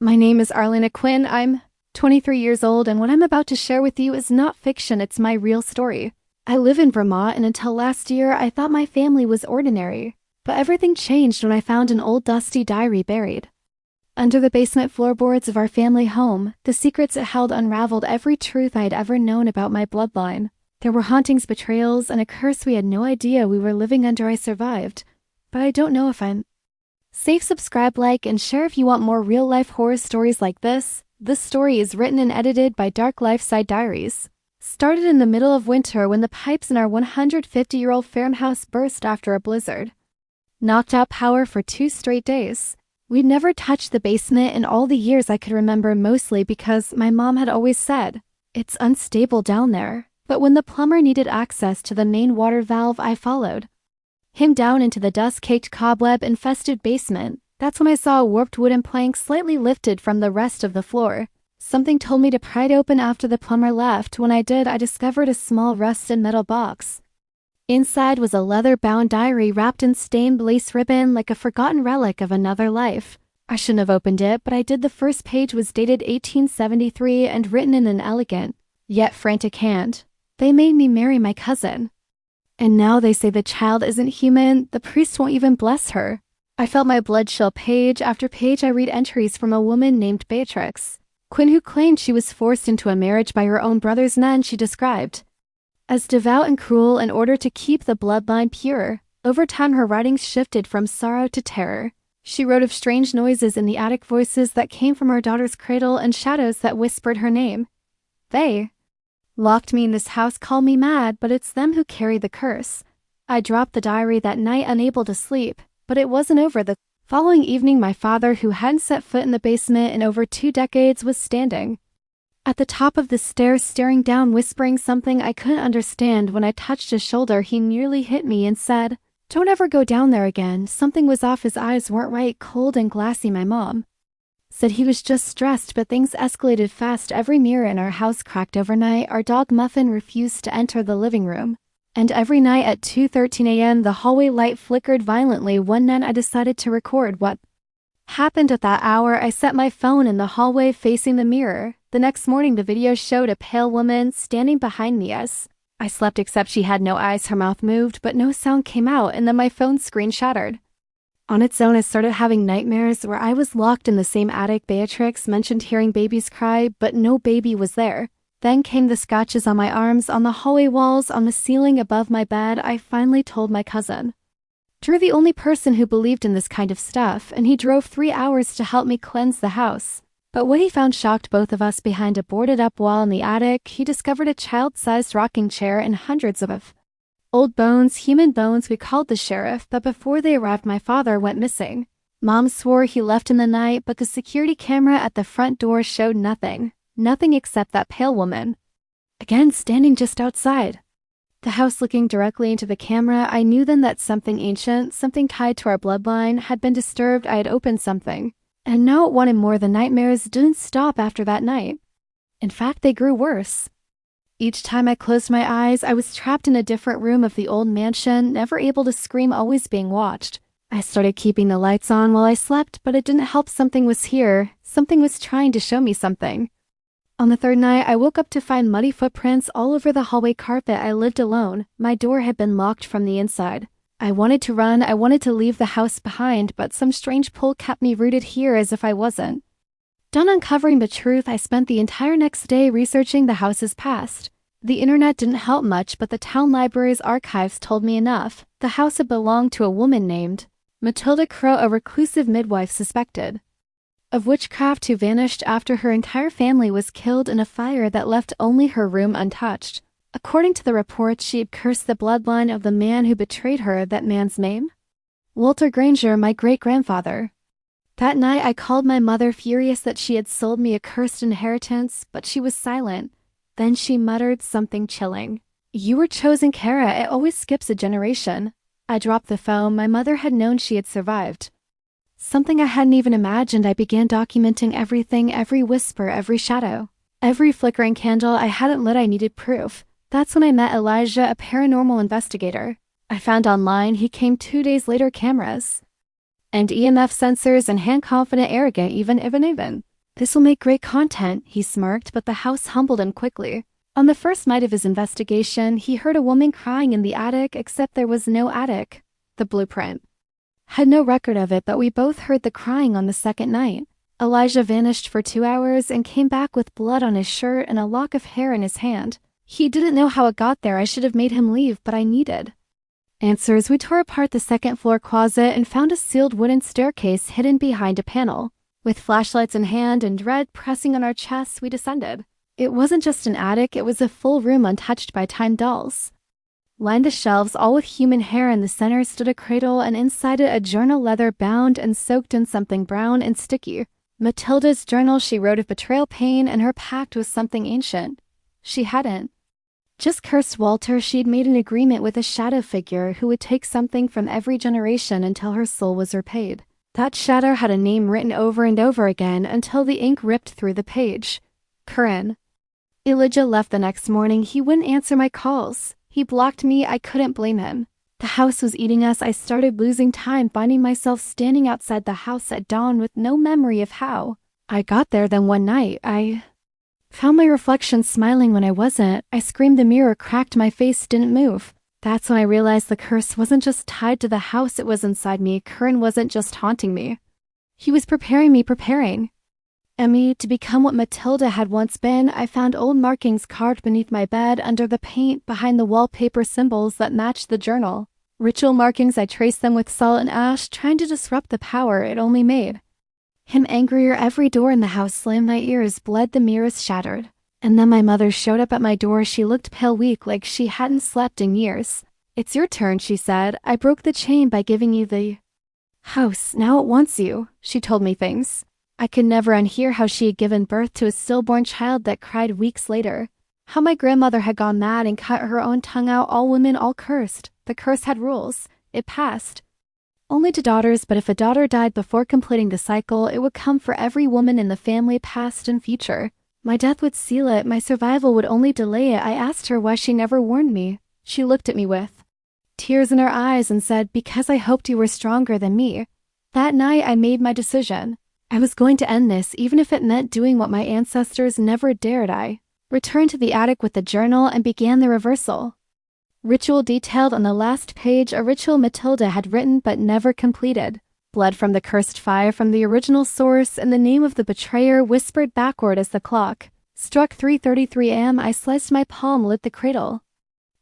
My name is Arlena Quinn. I'm 23 years old, and what I'm about to share with you is not fiction, it's my real story. I live in Vermont, and until last year, I thought my family was ordinary. But everything changed when I found an old dusty diary buried under the basement floorboards of our family home. The secrets it held unraveled every truth I had ever known about my bloodline. There were hauntings, betrayals, and a curse we had no idea we were living under. I survived, but I don't know if I'm safe. Subscribe, like, and share if you want more real-life horror stories like this. This story is written and edited by Dark Life Side Diaries. Started in the middle of winter when the pipes in our 150-year-old farmhouse burst after a blizzard knocked out power for 2 straight days. We'd never touched the basement in all the years I could remember, mostly because my mom had always said, "It's unstable down there." But when the plumber needed access to the main water valve, I followed him down into the dust-caked, cobweb-infested basement. That's when I saw a warped wooden plank slightly lifted from the rest of the floor. Something told me to pry it open after the plumber left. When I did, I discovered a small rusted metal box. Inside was a leather-bound diary wrapped in stained lace ribbon, like a forgotten relic of another life. I shouldn't have opened it, but I did. The first page was dated 1873 and written in an elegant, yet frantic hand. They made me marry my cousin. And now they say the child isn't human. The priest won't even bless her. I felt my blood chill. Page after page I read entries from a woman named Beatrix Quinn, who claimed she was forced into a marriage by her own brother's nun. She described as devout and cruel in order to keep the bloodline pure. Over time, her writings shifted from sorrow to terror. She wrote of strange noises in the attic, voices that came from her daughter's cradle, and shadows that whispered her name. They locked me in this house, called me mad, but it's them who carry the curse. I dropped the diary that night, unable to sleep, but it wasn't over. The following evening, my father, who hadn't set foot in the basement in over 2 decades, was standing at the top of the stairs, staring down, whispering something I couldn't understand. When I touched his shoulder, he nearly hit me and said, "Don't ever go down there again." Something was off. His eyes weren't right, cold and glassy. My mom said he was just stressed, but things escalated fast. Every mirror in our house cracked overnight. Our dog Muffin refused to enter the living room. And every night at 2:13 a.m., the hallway light flickered violently. One night I decided to record what happened at that hour. I set my phone in the hallway facing the mirror. The next morning, the video showed a pale woman standing behind me as I slept, except she had no eyes. Her mouth moved, but no sound came out, and then my phone screen shattered. On its own, I started having nightmares where I was locked in the same attic. Beatrix mentioned hearing babies cry, but no baby was there. Then came the scratches on my arms, on the hallway walls, on the ceiling above my bed. I finally told my cousin Drew, the only person who believed in this kind of stuff, and he drove 3 hours to help me cleanse the house. But what he found shocked both of us. Behind a boarded-up wall in the attic, he discovered a child-sized rocking chair and hundreds of old bones, human bones. We called the sheriff, but before they arrived, my father went missing. Mom swore he left in the night, but the security camera at the front door showed nothing. Nothing except that pale woman, again standing just outside the house, looking directly into the camera. I knew then that something ancient, something tied to our bloodline, had been disturbed. I had opened something, and now it wanted more. The nightmares didn't stop after that night. In fact, they grew worse. Each time I closed my eyes, I was trapped in a different room of the old mansion, never able to scream, always being watched. I started keeping the lights on while I slept, but it didn't help. Something was here. Something was trying to show me something. On the 3rd night, I woke up to find muddy footprints all over the hallway carpet. I lived alone. My door had been locked from the inside. I wanted to run. I wanted to leave the house behind, but some strange pull kept me rooted here, as if I wasn't done uncovering the truth. I spent the entire next day researching the house's past. The internet didn't help much, but the town library's archives told me enough. The house had belonged to a woman named Matilda Crow, a reclusive midwife suspected of witchcraft, who vanished after her entire family was killed in a fire that left only her room untouched. According to the reports, she had cursed the bloodline of the man who betrayed her. That man's name? Walter Granger, my great-grandfather. That night, I called my mother, furious that she had sold me a cursed inheritance, but she was silent. Then she muttered something chilling. "You were chosen, Kara. It always skips a generation." I dropped the phone. My mother had known she had survived something I hadn't even imagined. I began documenting everything, every whisper, every shadow, every flickering candle I hadn't lit. I needed proof. That's when I met Elijah, a paranormal investigator I found online. He came 2 days later. Cameras and EMF sensors and hand-confident, arrogant, even. "This will make great content," he smirked, but the house humbled him quickly. On the first night of his investigation, he heard a woman crying in the attic, except there was no attic. The blueprint had no record of it, but we both heard the crying on the second night. Elijah vanished for 2 hours and came back with blood on his shirt and a lock of hair in his hand. He didn't know how it got there. I should have made him leave, but I needed answers. We tore apart the second-floor closet and found a sealed wooden staircase hidden behind a panel. With flashlights in hand and dread pressing on our chests, we descended. It wasn't just an attic, it was a full room untouched by time dolls. Lined the shelves, all with human hair. In the center stood a cradle, and inside it a journal, leather bound and soaked in something brown and sticky. Matilda's journal. She wrote of betrayal, pain, and her pact with something ancient. She hadn't just cursed Walter, she'd made an agreement with a shadow figure who would take something from every generation until her soul was repaid. That shadow had a name written over and over again until the ink ripped through the page. Curran. Elijah left the next morning. He wouldn't answer my calls. He blocked me. I couldn't blame him. The house was eating us. I started losing time, finding myself standing outside the house at dawn with no memory of how I got there. Then one night, I found my reflection smiling when I wasn't. I screamed. The mirror cracked. My face didn't move. That's when I realized the curse wasn't just tied to the house, it was inside me. Curran wasn't just haunting me. He was preparing me to become what Matilda had once been. I found old markings carved beneath my bed, under the paint, behind the wallpaper, symbols that matched the journal. Ritual markings. I traced them with salt and ash, trying to disrupt the power it only made him angrier. Every door in the house slammed. My ears bled. The mirrors shattered. And then my mother showed up at my door. She looked pale, weak, like she hadn't slept in years. "It's your turn," she said. "I broke the chain by giving you the house. Now it wants you." She told me things I could never unhear. How she had given birth to a stillborn child that cried weeks later. How my grandmother had gone mad and cut her own tongue out. All women, all cursed. The curse had rules. It passed only to daughters, but if a daughter died before completing the cycle, it would come for every woman in the family, past and future. My death would seal it. My survival would only delay it. I asked her why she never warned me. She looked at me with tears in her eyes and said, "Because I hoped you were stronger than me." That night, I made my decision. I was going to end this, even if it meant doing what my ancestors never dared. I returned to the attic with the journal and began the reversal. Ritual detailed on the last page, a ritual Matilda had written but never completed. Blood from the cursed fire from the original source, and the name of the betrayer whispered backward as the clock struck 3:33 a.m. I sliced my palm, lit the cradle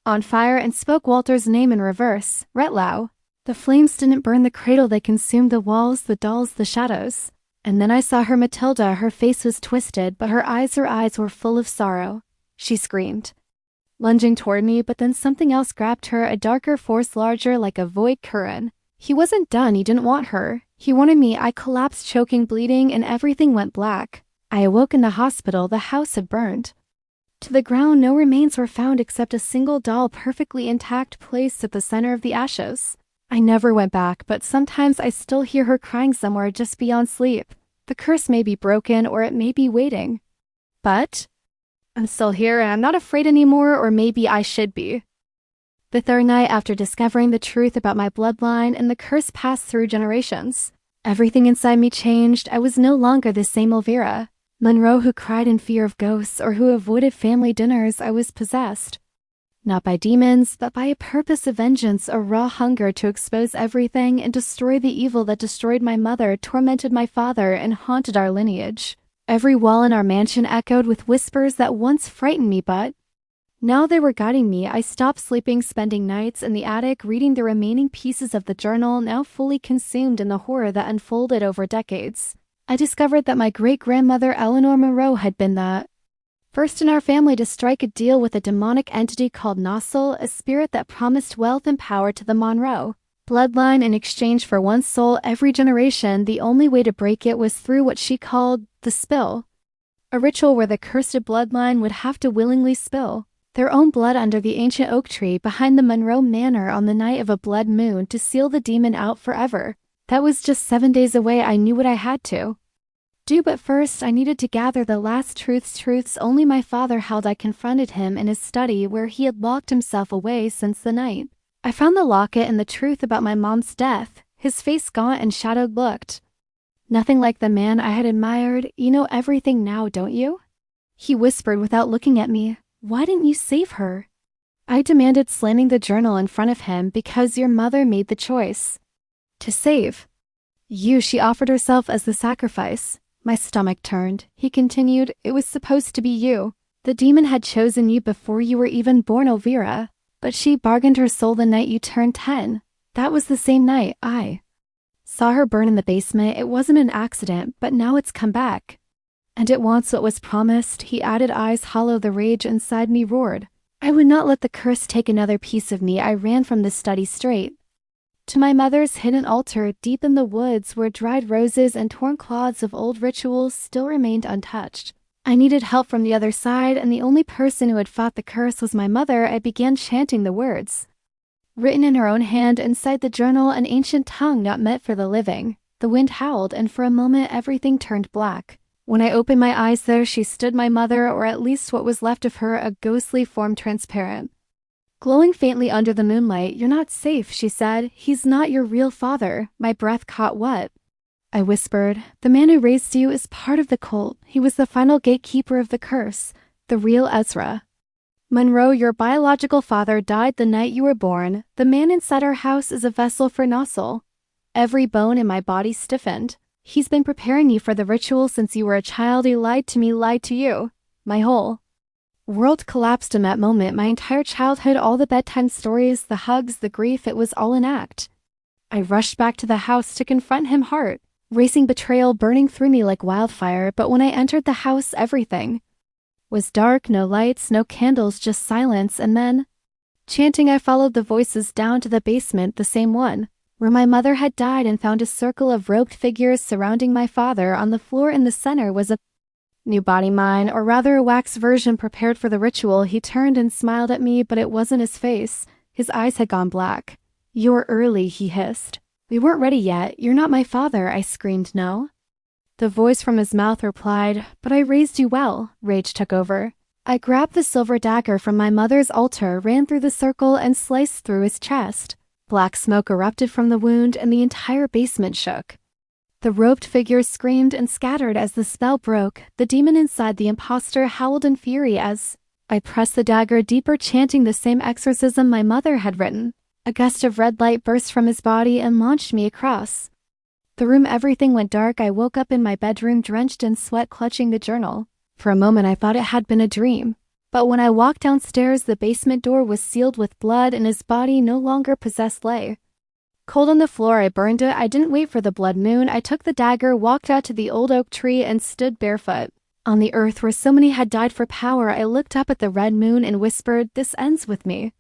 on fire, and spoke Walter's name in reverse. Retlau. The flames didn't burn the cradle, they consumed the walls, the dolls, the shadows. And then I saw her, Matilda. Her face was twisted, but her eyes were full of sorrow. She screamed, lunging toward me, but then something else grabbed her, a darker force, larger, like a void. Curran. He wasn't done. He didn't want her. He wanted me. I collapsed, choking, bleeding, and everything went black. I awoke in the hospital. The house had burned to the ground. No remains were found except a single doll, perfectly intact, placed at the center of the ashes. I never went back, but sometimes I still hear her crying somewhere just beyond sleep. The curse may be broken, or it may be waiting. But I'm still here, and I'm not afraid anymore, or maybe I should be. The third night, after discovering the truth about my bloodline and the curse passed through generations, everything inside me changed. I was no longer the same Elvira Monroe who cried in fear of ghosts or who avoided family dinners. I was possessed. Not by demons, but by a purpose of vengeance, a raw hunger to expose everything and destroy the evil that destroyed my mother, tormented my father, and haunted our lineage. Every wall in our mansion echoed with whispers that once frightened me, but now they were guiding me. I stopped sleeping, spending nights in the attic, reading the remaining pieces of the journal, now fully consumed in the horror that unfolded over decades. I discovered that my great-grandmother Eleanor Monroe had been the first in our family to strike a deal with a demonic entity called Nossel, a spirit that promised wealth and power to the Monroe bloodline in exchange for one soul every generation. The only way to break it was through what she called the spill, a ritual where the cursed bloodline would have to willingly spill their own blood under the ancient oak tree behind the Monroe Manor on the night of a blood moon to seal the demon out forever. That was just 7 days away. I knew what I had to do, but first I needed to gather the last truths only my father held. I confronted him in his study where he had locked himself away since the night I found the locket and the truth about my mom's death. His face gaunt and shadowed looked Nothing like the man I had admired. You know everything now, don't you? He whispered without looking at me. Why didn't you save her? I demanded, slamming the journal in front of him. Because your mother made the choice. To save. You, she offered herself as the sacrifice. My stomach turned. He continued, it was supposed to be you. The demon had chosen you before you were even born, Elvira. But she bargained her soul the night you turned 10. That was the same night I saw her burn in the basement. It wasn't an accident, but now it's come back. And it wants what was promised, he added, eyes hollow. The rage inside me roared. I would not let the curse take another piece of me. I ran from the study straight to my mother's hidden altar deep in the woods where dried roses and torn cloths of old rituals still remained untouched. I needed help from the other side, and the only person who had fought the curse was my mother. I began chanting the words written in her own hand inside the journal, an ancient tongue not meant for the living. The wind howled, and for a moment everything turned black. When I opened my eyes, there she stood, my mother, or at least what was left of her, a ghostly form, transparent, glowing faintly under the moonlight. You're not safe, she said. He's not your real father. My breath caught. What? I whispered. The man who raised you is part of the cult. He was the final gatekeeper of the curse. The real Ezra. Monroe, your biological father, died the night you were born. The man inside our house is a vessel for Nossel. Every bone in my body stiffened. He's been preparing you for the ritual since you were a child. He lied to me, lied to you. My whole world collapsed in that moment. My entire childhood, all the bedtime stories, the hugs, the grief, it was all an act. I rushed back to the house to confront him, heart racing, betrayal burning through me like wildfire. But when I entered the house, everything was dark, no lights, no candles, just silence. And then, chanting, I followed the voices down to the basement, the same one where my mother had died, and found a circle of robed figures surrounding my father. On the floor in the center was a new body, mine, or rather a wax version prepared for the ritual. He turned and smiled at me, but it wasn't his face. His eyes had gone black. You're early, he hissed. We weren't ready yet. You're not my father, I screamed. No. The voice from his mouth replied, but I raised you well. Rage took over. I grabbed the silver dagger from my mother's altar, ran through the circle, and sliced through his chest. Black smoke erupted from the wound, and the entire basement shook. The robed figures screamed and scattered as the spell broke. The demon inside the imposter howled in fury as I pressed the dagger deeper, chanting the same exorcism my mother had written. A gust of red light burst from his body and launched me across the room. Everything went dark. I woke up in my bedroom, drenched in sweat, clutching the journal. For a moment I thought it had been a dream. But when I walked downstairs, the basement door was sealed with blood, and his body, no longer possessed, lay cold on the floor. I burned it. I didn't wait for the blood moon. I took the dagger, walked out to the old oak tree, and stood barefoot on the earth where so many had died for power. I looked up at the red moon and whispered, this ends with me.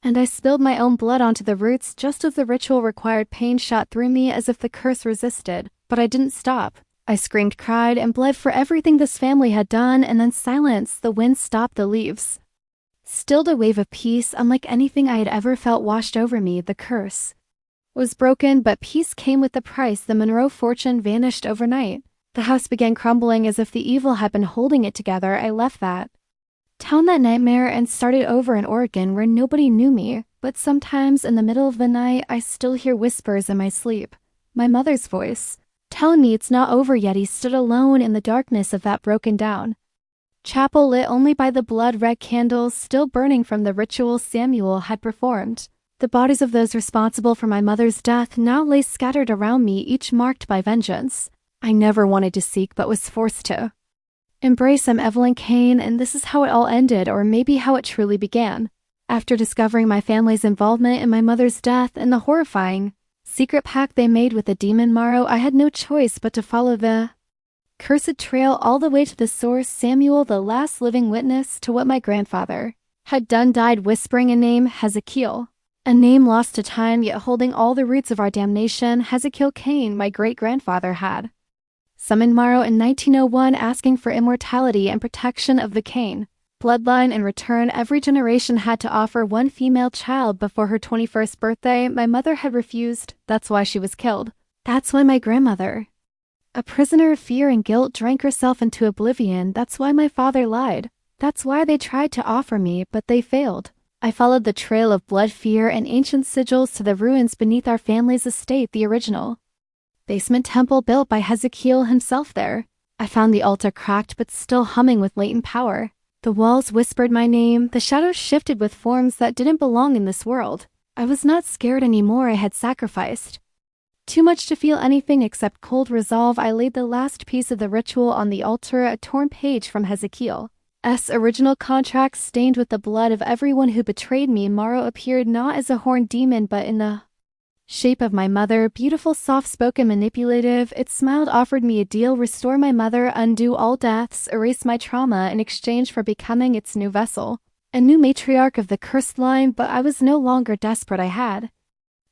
And I spilled my own blood onto the roots just as the ritual required. Pain shot through me as if the curse resisted. But I didn't stop. I screamed, cried, and bled for everything this family had done, and then silence. The wind stopped, the leaves stilled. A wave of peace, unlike anything I had ever felt, washed over me. The curse was broken, but peace came with the price. The Monroe fortune vanished overnight. The house began crumbling as if the evil had been holding it together. I left that town, that nightmare, and started over in Oregon where nobody knew me. But sometimes in the middle of the night, I still hear whispers in my sleep. My mother's voice, telling me it's not over yet. He stood alone in the darkness of that broken down chapel, lit only by the blood-red candles still burning from the ritual Samuel had performed. The bodies of those responsible for my mother's death now lay scattered around me, each marked by vengeance. I never wanted to seek, but was forced to embrace. I'm Evelyn Kane, and this is how it all ended, or maybe how it truly began. After discovering my family's involvement in my mother's death and the horrifying secret pact they made with the demon Morrow, I had no choice but to follow the cursed trail all the way to the source. Samuel, the last living witness to what my grandfather had done, died whispering a name, Hezekiel. A name lost to time, yet holding all the roots of our damnation. Hezekiel Kane, my great-grandfather, had summoned Morrow in 1901, asking for immortality and protection of the Kane bloodline. In return, every generation had to offer one female child before her 21st birthday. My mother had refused. That's why she was killed. That's why my grandmother, a prisoner of fear and guilt, drank herself into oblivion. That's why my father lied. That's why they tried to offer me, but they failed. I followed the trail of blood, fear, and ancient sigils to the ruins beneath our family's estate, the original basement temple built by Hezekiel himself there. I found the altar cracked but still humming with latent power. The walls whispered my name, the shadows shifted with forms that didn't belong in this world. I was not scared anymore. I had sacrificed. Too much to feel anything except cold resolve, I laid the last piece of the ritual on the altar, a torn page from Hezekiel's original contract stained with the blood of everyone who betrayed me. Morrow appeared not as a horned demon but in the shape of my mother, beautiful, soft-spoken, manipulative. It smiled, offered me a deal: restore my mother, undo all deaths, erase my trauma in exchange for becoming its new vessel. A new matriarch of the cursed line, but I was no longer desperate. I had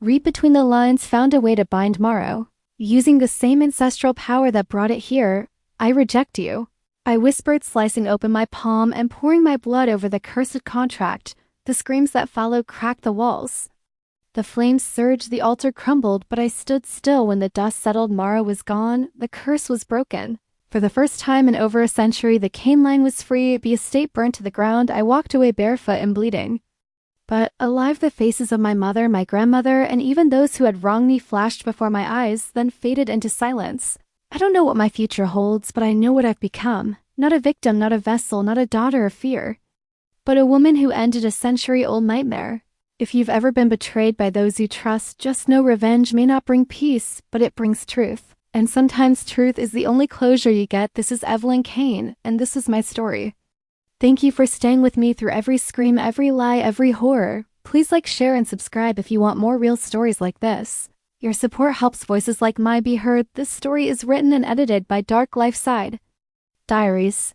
read between the lines, found a way to bind Morrow, using the same ancestral power that brought it here. I reject you, I whispered, slicing open my palm and pouring my blood over the cursed contract. The screams that followed cracked the walls. The flames surged, the altar crumbled, but I stood still. When the dust settled, Morrow was gone. The curse was broken. For the first time in over a century, the Kane line was free, the estate burnt to the ground. I walked away barefoot and bleeding. But alive, the faces of my mother, my grandmother, and even those who had wronged me flashed before my eyes, then faded into silence. I don't know what my future holds, but I know what I've become. Not a victim, not a vessel, not a daughter of fear, but a woman who ended a century-old nightmare. If you've ever been betrayed by those you trust, just know revenge may not bring peace, but it brings truth. And sometimes truth is the only closure you get. This is Evelyn Kane, and this is my story. Thank you for staying with me through every scream, every lie, every horror. Please like, share, and subscribe if you want more real stories like this. Your support helps voices like mine be heard. This story is written and edited by Dark Life Side Diaries.